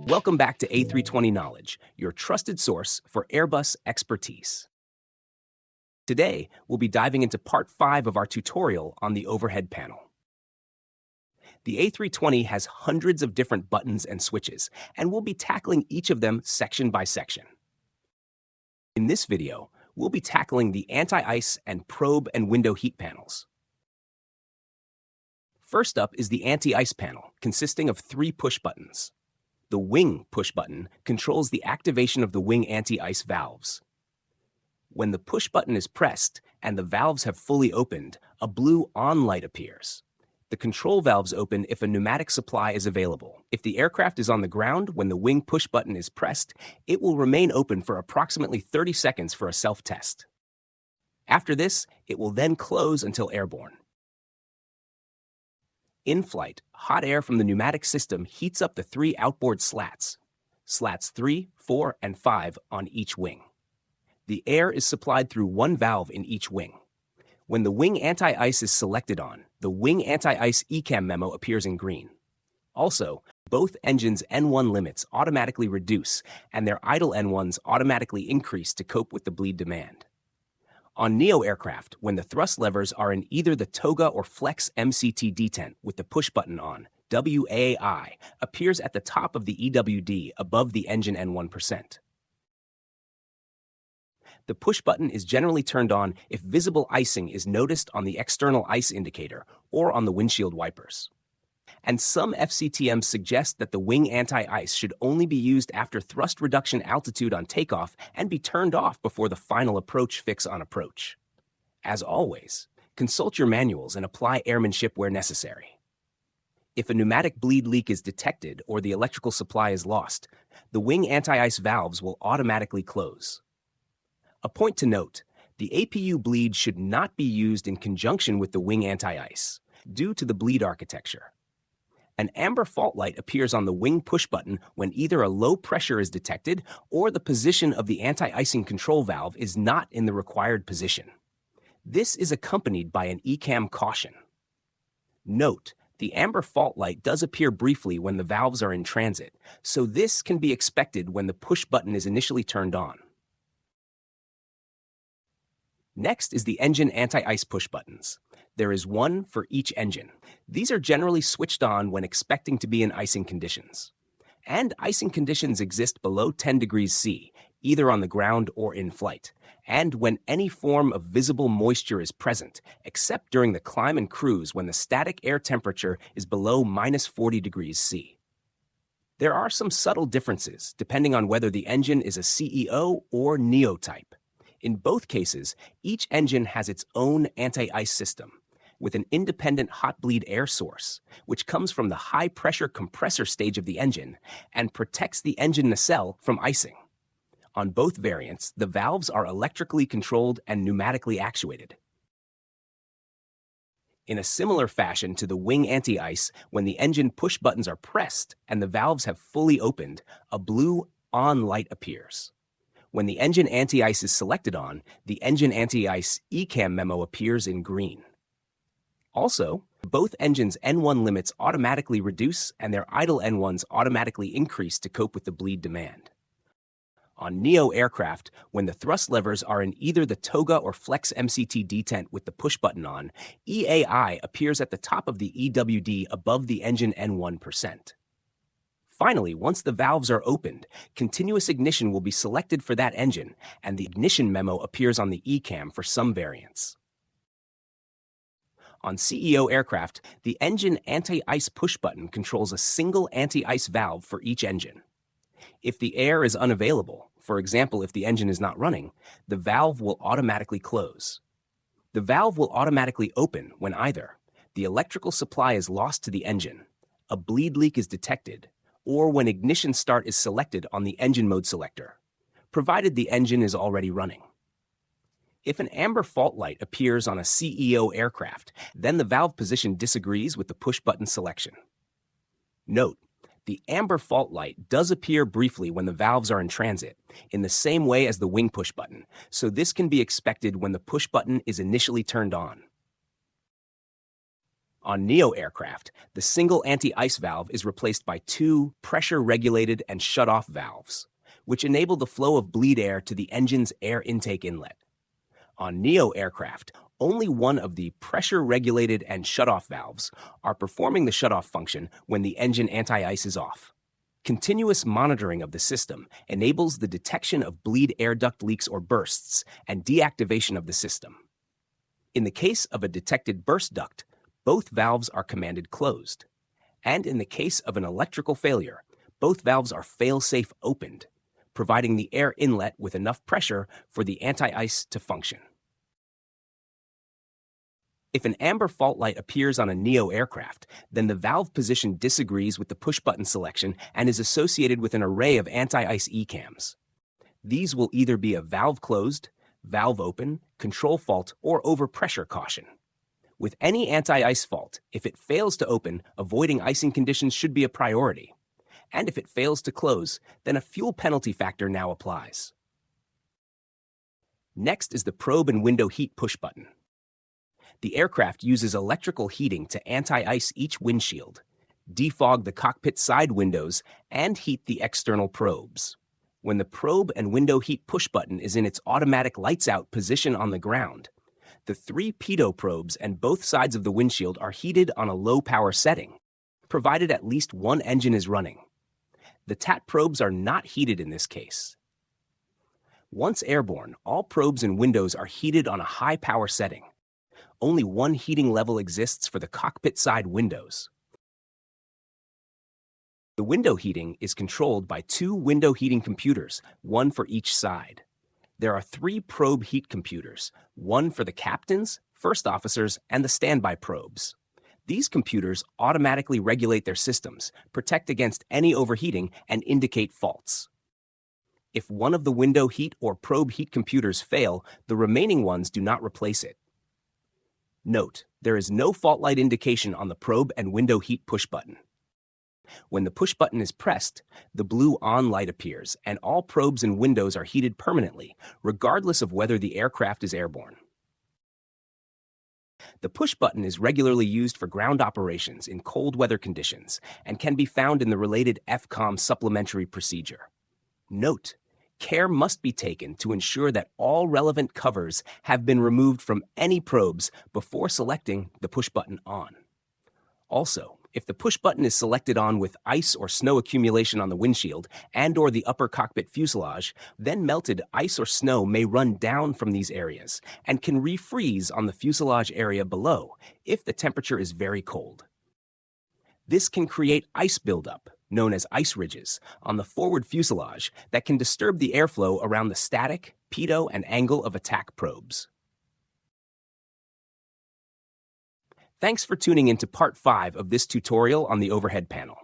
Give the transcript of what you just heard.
Welcome back to A320 Knowledge, your trusted source for Airbus expertise. Today, we'll be diving into part 5 of our tutorial on the overhead panel. The A320 has hundreds of different buttons and switches, and we'll be tackling each of them section by section. In this video, we'll be tackling the anti-ice and probe and window heat panels. First up is the anti-ice panel, consisting of 3 push buttons. The wing push button controls the activation of the wing anti-ice valves. When the push button is pressed and the valves have fully opened, a blue on light appears. The control valves open if a pneumatic supply is available. If the aircraft is on the ground when the wing push button is pressed, it will remain open for approximately 30 seconds for a self-test. After this, it will then close until airborne. In flight, hot air from the pneumatic system heats up the 3 outboard slats 3, 4, and 5 on each wing. The air is supplied through 1 valve in each wing. When the wing anti-ice is selected on, the wing anti-ice ECAM memo appears in green. Also, both engines' N1 limits automatically reduce, and their idle N1s automatically increase to cope with the bleed demand. On NEO aircraft, when the thrust levers are in either the toga or flex MCT detent with the push button on, WAI appears at the top of the EWD above the engine N1%. The push button is generally turned on if visible icing is noticed on the external ice indicator or on the windshield wipers. And some FCTMs suggest that the wing anti-ice should only be used after thrust reduction altitude on takeoff and be turned off before the final approach fix on approach. As always, consult your manuals and apply airmanship where necessary. If a pneumatic bleed leak is detected or the electrical supply is lost, the wing anti-ice valves will automatically close. A point to note, the APU bleed should not be used in conjunction with the wing anti-ice, due to the bleed architecture. An amber fault light appears on the wing push button when either a low pressure is detected or the position of the anti-icing control valve is not in the required position. This is accompanied by an ECAM caution. Note, the amber fault light does appear briefly when the valves are in transit, so this can be expected when the push button is initially turned on. Next is the engine anti-ice push buttons. There is 1 for each engine. These are generally switched on when expecting to be in icing conditions. And icing conditions exist below 10 degrees C, either on the ground or in flight, and when any form of visible moisture is present, except during the climb and cruise when the static air temperature is below -40 degrees C. There are some subtle differences depending on whether the engine is a CEO or NEO type. In both cases, each engine has its own anti-ice system, with an independent hot bleed air source, which comes from the high-pressure compressor stage of the engine and protects the engine nacelle from icing. On both variants, the valves are electrically controlled and pneumatically actuated. In a similar fashion to the wing anti-ice, when the engine push buttons are pressed and the valves have fully opened, a blue on light appears. When the engine anti-ice is selected on, the engine anti-ice ECAM memo appears in green. Also, both engines' N1 limits automatically reduce and their idle N1s automatically increase to cope with the bleed demand. On NEO aircraft, when the thrust levers are in either the toga or flex MCT detent with the push button on, EAI appears at the top of the EWD above the engine N1%. Finally, once the valves are opened, continuous ignition will be selected for that engine, and the ignition memo appears on the ECAM for some variants. On CEO aircraft, the engine anti-ice push button controls a single anti-ice valve for each engine. If the air is unavailable, for example if the engine is not running, the valve will automatically close. The valve will automatically open when either the electrical supply is lost to the engine, a bleed leak is detected, or when ignition start is selected on the engine mode selector, provided the engine is already running. If an amber fault light appears on a CEO aircraft, then the valve position disagrees with the push button selection. Note, The amber fault light does appear briefly when the valves are in transit, in the same way as the wing push button, so this can be expected when the push button is initially turned on. On NEO aircraft, the single anti-ice valve is replaced by two pressure-regulated and shut-off valves, which enable the flow of bleed air to the engine's air intake inlet. On NEO aircraft, only one of the pressure-regulated and shut-off valves are performing the shut-off function when the engine anti-ice is off. Continuous monitoring of the system enables the detection of bleed air duct leaks or bursts and deactivation of the system. In the case of a detected burst duct, both valves are commanded closed. And in the case of an electrical failure, both valves are fail-safe opened, providing the air inlet with enough pressure for the anti-ice to function. If an amber fault light appears on a NEO aircraft, then the valve position disagrees with the push-button selection and is associated with an array of anti-ice ECAMs. These will either be a valve closed, valve open, control fault, or overpressure caution. With any anti-ice fault, if it fails to open, avoiding icing conditions should be a priority. And if it fails to close, then a fuel penalty factor now applies. Next is the probe and window heat push button. The aircraft uses electrical heating to anti-ice each windshield, defog the cockpit side windows, and heat the external probes. When the probe and window heat push button is in its automatic lights out position on the ground, the three pitot probes and both sides of the windshield are heated on a low power setting, provided at least one engine is running. The TAT probes are not heated in this case. Once airborne, all probes and windows are heated on a high power setting. Only one heating level exists for the cockpit side windows. The window heating is controlled by two window heating computers, one for each side. There are three probe heat computers, one for the captains, first officers, and the standby probes. These computers automatically regulate their systems, protect against any overheating, and indicate faults. If one of the window heat or probe heat computers fail, the remaining ones do not replace it. Note, there is no fault light indication on the probe and window heat push button. When the push button is pressed, the blue on light appears and all probes and windows are heated permanently, regardless of whether the aircraft is airborne. The push button is regularly used for ground operations in cold weather conditions and can be found in the related FCOM supplementary procedure. Note, care must be taken to ensure that all relevant covers have been removed from any probes before selecting the push button on. Also, if the push button is selected on with ice or snow accumulation on the windshield and/or the upper cockpit fuselage, then melted ice or snow may run down from these areas and can refreeze on the fuselage area below if the temperature is very cold. This can create ice buildup, known as ice ridges, on the forward fuselage that can disturb the airflow around the static, pitot, and angle of attack probes. Thanks for tuning into part 5 of this tutorial on the overhead panel.